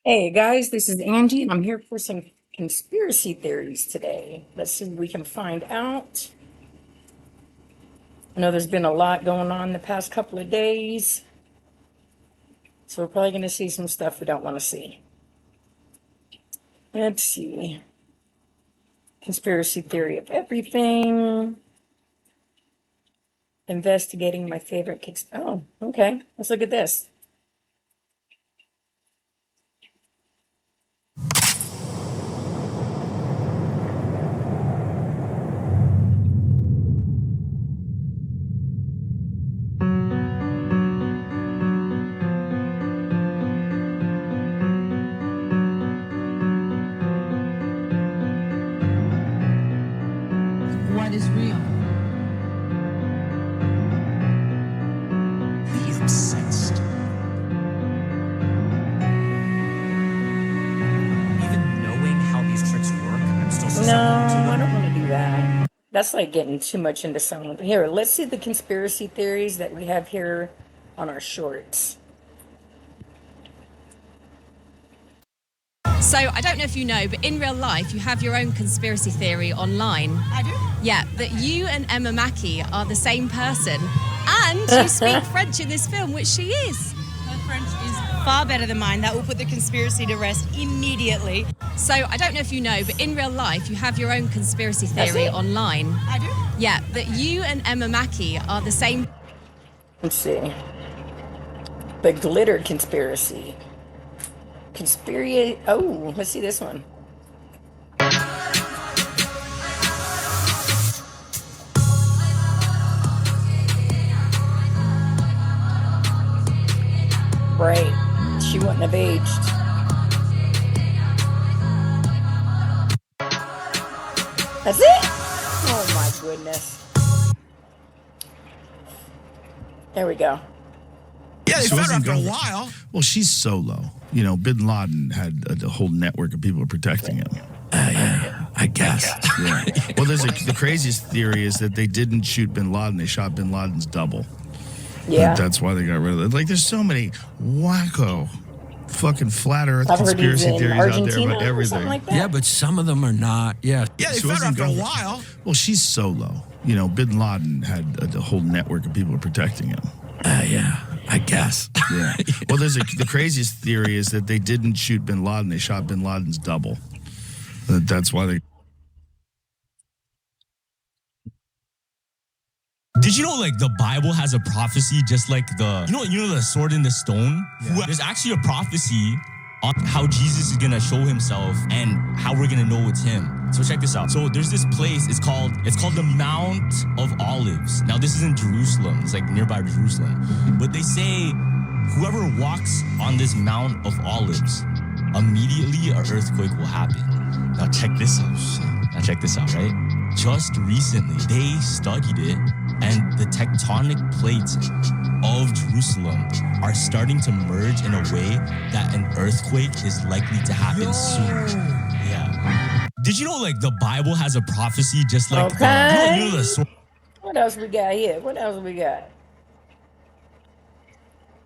Hey guys, this is Angie, and I'm here for some conspiracy theories today. Let's see what we can find out. I know there's been a lot going on the past couple of days, so we're probably going to see some stuff we don't want to see. Let's see. Conspiracy theory of everything. Investigating my favorite kicks. Oh, okay. Let's look at this. What is real? Be obsessed. Even knowing how these tricks work, I'm still No, susceptible to I them. don't want to do that. That's like getting too much into something. Here, let's see the conspiracy theories that we have here on our shorts. So I don't know if you know, but in real life, you have your own conspiracy theory online. I do. Yeah, that you and Emma Mackey are the same person, and you speak French in this film, which she is. Her French is far better than mine. That will put the conspiracy to rest immediately. So I don't know if you know, but in real life, you have your own conspiracy That's theory it? online. I do. Yeah, that you and Emma Mackey are the same. Let's see. The glitter conspiracy. Conspiracy. Oh, let's see this one. Right. She wouldn't have aged. That's it? Oh my goodness. There we go. Yeah, they She found her wasn't after a going- while. Well, she's solo. You know, Bin Laden had a whole network of people protecting him. Yeah, I guess. Yeah. Well, the craziest theory is that they didn't shoot Bin Laden; they shot Bin Laden's double. Yeah. That's why they got rid of it. Like, there's so many wacko, fucking flat Earth I've heard he's conspiracy in theories out there Argentina about or everything. something like that. Yeah, but some of them are not. Yeah. Yeah, they She found her wasn't after a going- while. Well, she's solo. You know, Bin Laden had a whole network of people protecting him. Yeah, I guess. Yeah. Well, the craziest theory is that they didn't shoot Bin Laden; they shot Bin Laden's double. That's why they. Did you know, like, the Bible has a prophecy just like the sword in the stone? Yeah. There's actually a prophecy on how Jesus is gonna show himself and how we're gonna know it's him. So check this out. So there's this place, it's called the Mount of Olives. Now this is in Jerusalem, it's like nearby Jerusalem. But they say whoever walks on this Mount of Olives, immediately an earthquake will happen. Now check this out, right? Just recently, they studied it, and the tectonic plates of Jerusalem are starting to merge in a way that an earthquake is likely to happen soon. Yeah. Did you know, like, the Bible has a prophecy just like Okay. the sword? What else we got here? What else we got?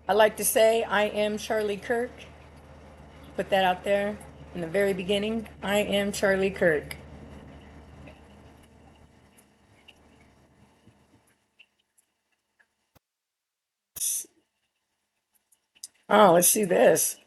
I like to say I am Charlie Kirk. Put that out there in the very beginning. I am Charlie Kirk. Oh, let's see this.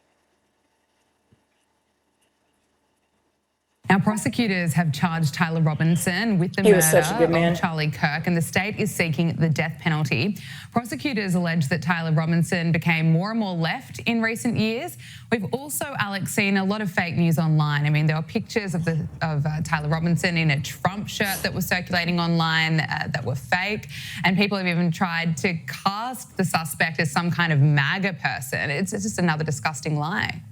Now, prosecutors have charged Tyler Robinson with the He was such a murder good man. of Charlie Kirk, and the state is seeking the death penalty. Prosecutors allege that Tyler Robinson became more and more left in recent years. We've also, Alex, seen a lot of fake news online. I mean, there were pictures of Tyler Robinson in a Trump shirt that was circulating online that were fake, and people have even tried to cast the suspect as some kind of MAGA person. It's just another disgusting lie.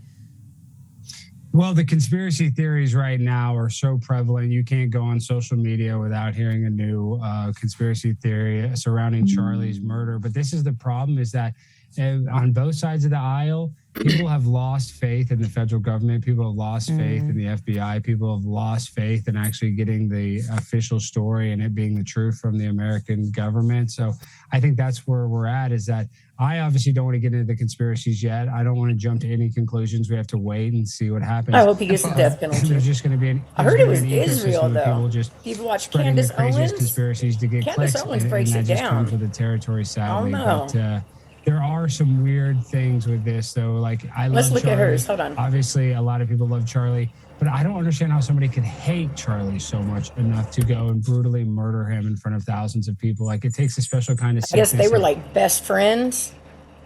Well, the conspiracy theories right now are so prevalent. You can't go on social media without hearing a new conspiracy theory surrounding Charlie's murder. But this is the problem, is that on both sides of the aisle, people have lost faith in the federal government. People have lost faith in the FBI. People have lost faith in actually getting the official story and it being the truth from the American government. So I think that's where we're at, is that I obviously don't want to get into the conspiracies yet. I don't want to jump to any conclusions. We have to wait and see what happens. I hope he gets the death penalty. There's just going to be I heard it was Israel, though. People watch Candace the craziest Owens. conspiracies to get Candace clicks, Owens and breaks that it just down. comes with the territory, sadly. I don't know. But there are some weird things with this, though. Like, I Let's love look Charlie. at hers. Hold on. Obviously, a lot of people love Charlie, but I don't understand how somebody could hate Charlie so much enough to go and brutally murder him in front of thousands of people. Like, it takes a special kind of I guess sickness they were and- like best friends,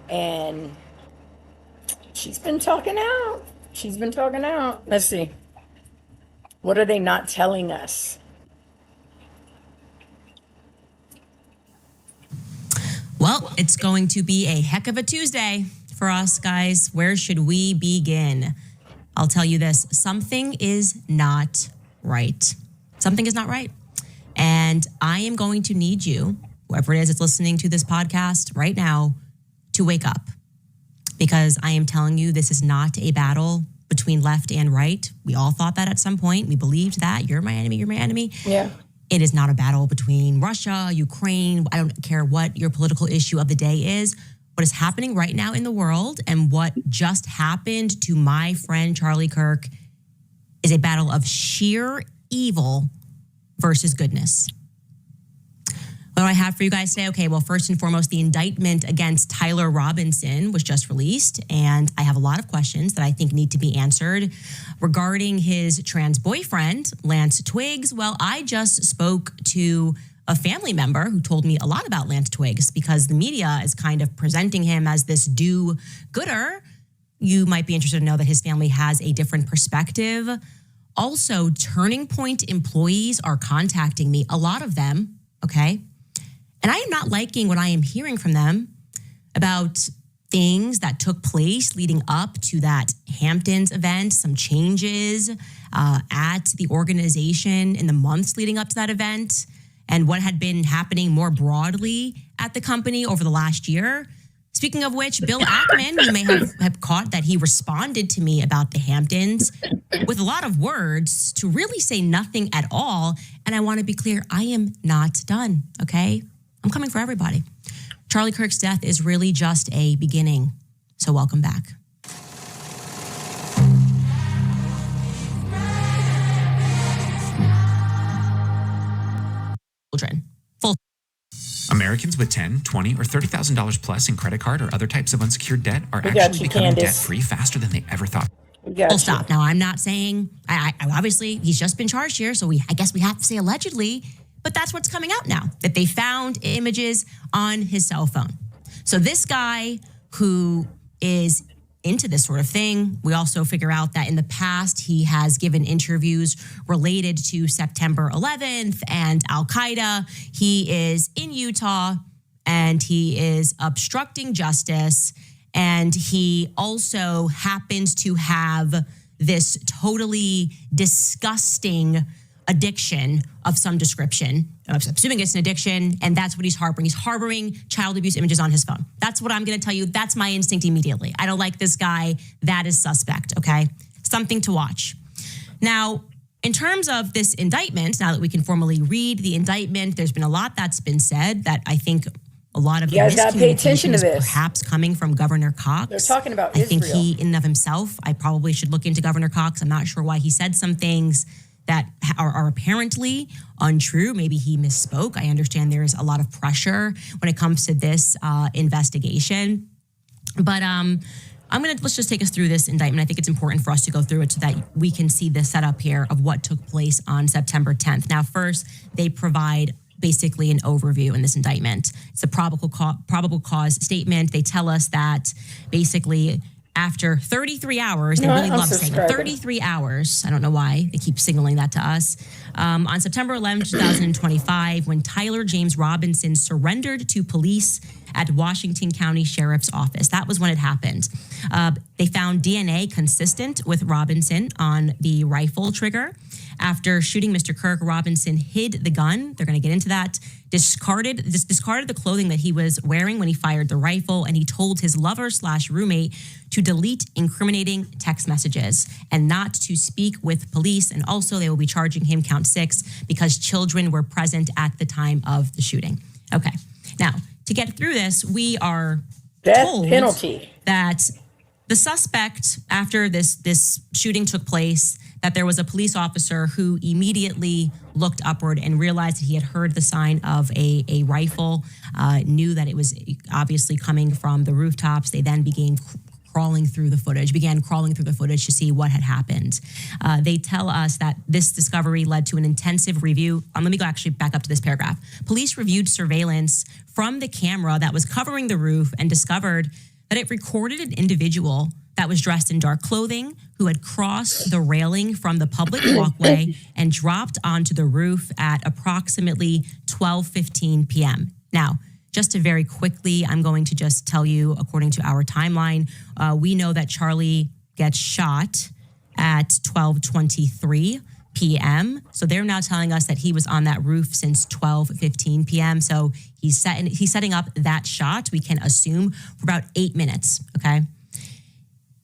and she's been talking out. She's been talking out. Let's see. What are they not telling us? Well, it's going to be a heck of a Tuesday for us, guys. Where should we begin? I'll tell you this. Something is not right. Something is not right. And I am going to need you, whoever it is that's listening to this podcast right now, to wake up. Because I am telling you, this is not a battle between left and right. We all thought that at some point. We believed that. You're my enemy. You're my enemy. Yeah. It is not a battle between Russia, Ukraine. I don't care what your political issue of the day is. What is happening right now in the world and what just happened to my friend Charlie Kirk is a battle of sheer evil versus goodness. What do I have for you guys today? Okay, well, first and foremost, the indictment against Tyler Robinson was just released, and I have a lot of questions that I think need to be answered regarding his trans boyfriend, Lance Twiggs. Well, I just spoke to a family member who told me a lot about Lance Twiggs because the media is kind of presenting him as this do-gooder. You might be interested to know that his family has a different perspective. Also, Turning Point employees are contacting me, a lot of them, okay? And I am not liking what I am hearing from them about things that took place leading up to that Hamptons event, some changes at the organization in the months leading up to that event, and what had been happening more broadly at the company over the last year. Speaking of which, Bill Ackman, you may have caught that he responded to me about the Hamptons with a lot of words to really say nothing at all. And I want to be clear, I am not done, okay? I'm coming for everybody. Charlie Kirk's death is really just a beginning. So welcome back. Children. Full. Americans with $10, $20, or $30,000 plus in credit card or other types of unsecured debt are got actually you, becoming Candace. debt-free faster than they ever thought. Full stop. Now, I'm not saying, I obviously, he's just been charged here, so I guess we have to say allegedly, but that's what's coming out now, that they found images on his cell phone. So this guy who is into this sort of thing, we also figure out that in the past, he has given interviews related to September 11th and Al-Qaeda. He is in Utah and he is obstructing justice. And he also happens to have this totally disgusting addiction of some description. I'm assuming it's an addiction, and that's what he's harboring. He's harboring child abuse images on his phone. That's what I'm going to tell you. That's my instinct immediately. I don't like this guy. That is suspect, okay? Something to watch. Now, in terms of this indictment, now that we can formally read the indictment, there's been a lot that's been said that I think a lot of the You guys gotta pay attention miscommunication to is this. perhaps coming from Governor Cox. They're talking about I think Israel. he, in and of himself, I probably should look into Governor Cox. I'm not sure why he said some things that are apparently untrue. Maybe he misspoke. I understand there is a lot of pressure when it comes to this investigation. But let's just take us through this indictment. I think it's important for us to go through it so that we can see the setup here of what took place on September 10th. Now, first, they provide basically an overview in this indictment. It's a probable cause statement. They tell us that basically after 33 hours, they really love saying it, 33 hours. I don't know why they keep signaling that to us. On September 11, 2025, when Tyler James Robinson surrendered to police at Washington County Sheriff's Office. That was when it happened. They found DNA consistent with Robinson on the rifle trigger. After shooting Mr. Kirk, Robinson hid the gun. They're going to get into that. Discarded the clothing that he was wearing when he fired the rifle, and he told his lover/roommate to delete incriminating text messages and not to speak with police. And also, they will be charging him count 6 because children were present at the time of the shooting. Okay, now to get through this, we are told penalty that the suspect, after this shooting took place, that there was a police officer who immediately looked upward and realized that he had heard the sign of a rifle, knew that it was obviously coming from the rooftops. They then began crawling through the footage to see what had happened. They tell us that this discovery led to an intensive review. Let me go actually back up to this paragraph. Police reviewed surveillance from the camera that was covering the roof and discovered that it recorded an individual that was dressed in dark clothing who had crossed the railing from the public walkway and dropped onto the roof at approximately 12:15 p.m. Now, just to very quickly, I'm going to just tell you, according to our timeline, we know that Charlie gets shot at 12:23 p.m. So they're now telling us that he was on that roof since 12:15 p.m. So he's setting up that shot, we can assume, for about 8 minutes, okay?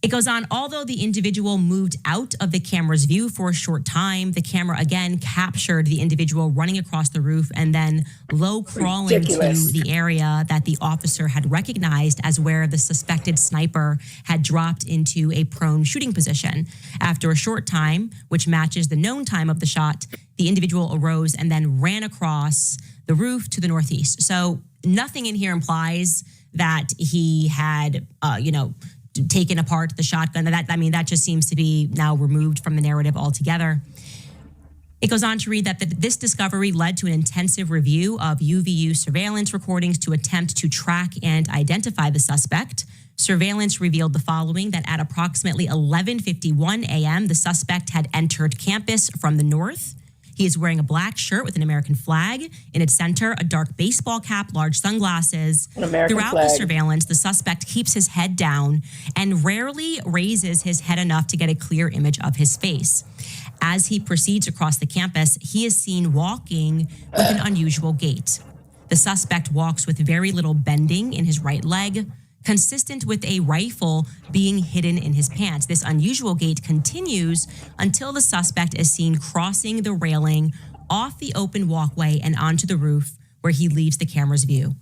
It goes on, although the individual moved out of the camera's view for a short time, the camera again captured the individual running across the roof and then low crawling to the area that the officer had recognized as where the suspected sniper had dropped into a prone shooting position. After a short time, which matches the known time of the shot, the individual arose and then ran across the roof to the northeast. So nothing in here implies that he had, taken apart the shotgun. That just seems to be now removed from the narrative altogether. It goes on to read that this discovery led to an intensive review of UVU surveillance recordings to attempt to track and identify the suspect. Surveillance revealed the following: that at approximately 11:51 a.m., the suspect had entered campus from the north. He is wearing a black shirt with an American flag in its center, a dark baseball cap, large sunglasses. Throughout the surveillance, the suspect keeps his head down and rarely raises his head enough to get a clear image of his face. As he proceeds across the campus, he is seen walking with an unusual gait. The suspect walks with very little bending in his right leg, consistent with a rifle being hidden in his pants. This unusual gait continues until the suspect is seen crossing the railing off the open walkway and onto the roof, where he leaves the camera's view.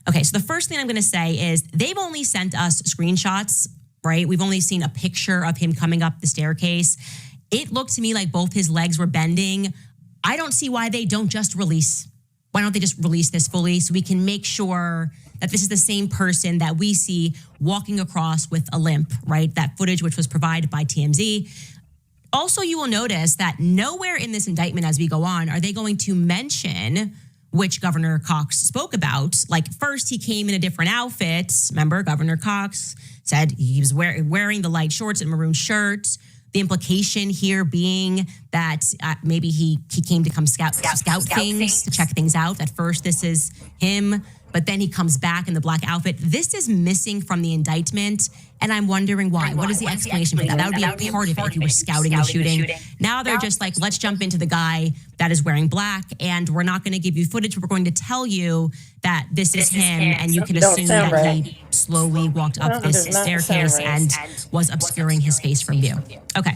Okay, so the first thing I'm going to say is they've only sent us screenshots, right? We've only seen a picture of him coming up the staircase. It looked to me like both his legs were bending. I don't see why they don't just release. Why don't they just release this fully so we can make sure that this is the same person that we see walking across with a limp, right? That footage which was provided by TMZ. Also, you will notice that nowhere in this indictment as we go on are they going to mention which Governor Cox spoke about. Like, first he came in a different outfit. Remember, Governor Cox said he was wearing the light shorts and maroon shirt. The implication here being that maybe he came to come scout things, to check things out. At first, this is him, but then he comes back in the black outfit. This is missing from the indictment, and I'm wondering why. What is the explanation for that? That would be a part of it if you were scouting and shooting. Now they're just like, let's jump into the guy that is wearing black, and we're not going to give you footage. We're going to tell you that this is him, and you can assume that he slowly walked up this staircase and was obscuring his face from view. Okay.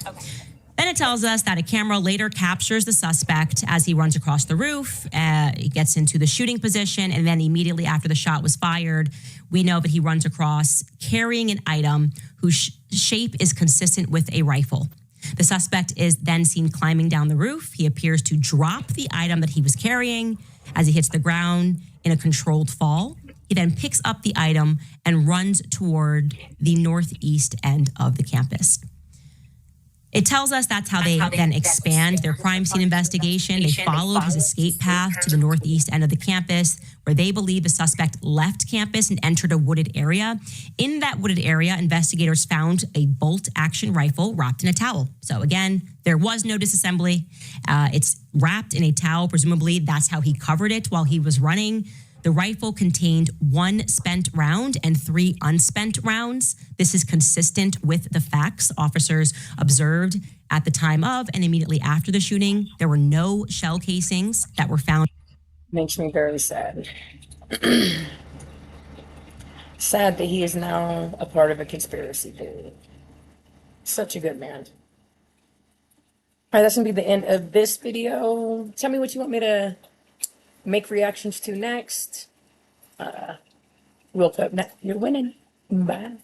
Then it tells us that a camera later captures the suspect as he runs across the roof. He gets into the shooting position, and then immediately after the shot was fired, we know that he runs across carrying an item whose shape is consistent with a rifle. The suspect is then seen climbing down the roof. He appears to drop the item that he was carrying as he hits the ground in a controlled fall. He then picks up the item and runs toward the northeast end of the campus. It tells us that's how they then expand their crime scene investigation. They followed his escape path to the northeast end of the campus, where they believe the suspect left campus and entered a wooded area. In that wooded area, investigators found a bolt-action rifle wrapped in a towel. So again, there was no disassembly. It's wrapped in a towel. Presumably, that's how he covered it while he was running. The rifle contained 1 spent round and 3 unspent rounds. This is consistent with the facts officers observed At the time of and immediately after the shooting, there were no shell casings that were found. Makes me very sad. Sad that he is now a part of a conspiracy theory. Such a good man. All right, that's gonna be the end of this video. Tell me what you want me to make reactions to next. We'll put, you're winning. Bye.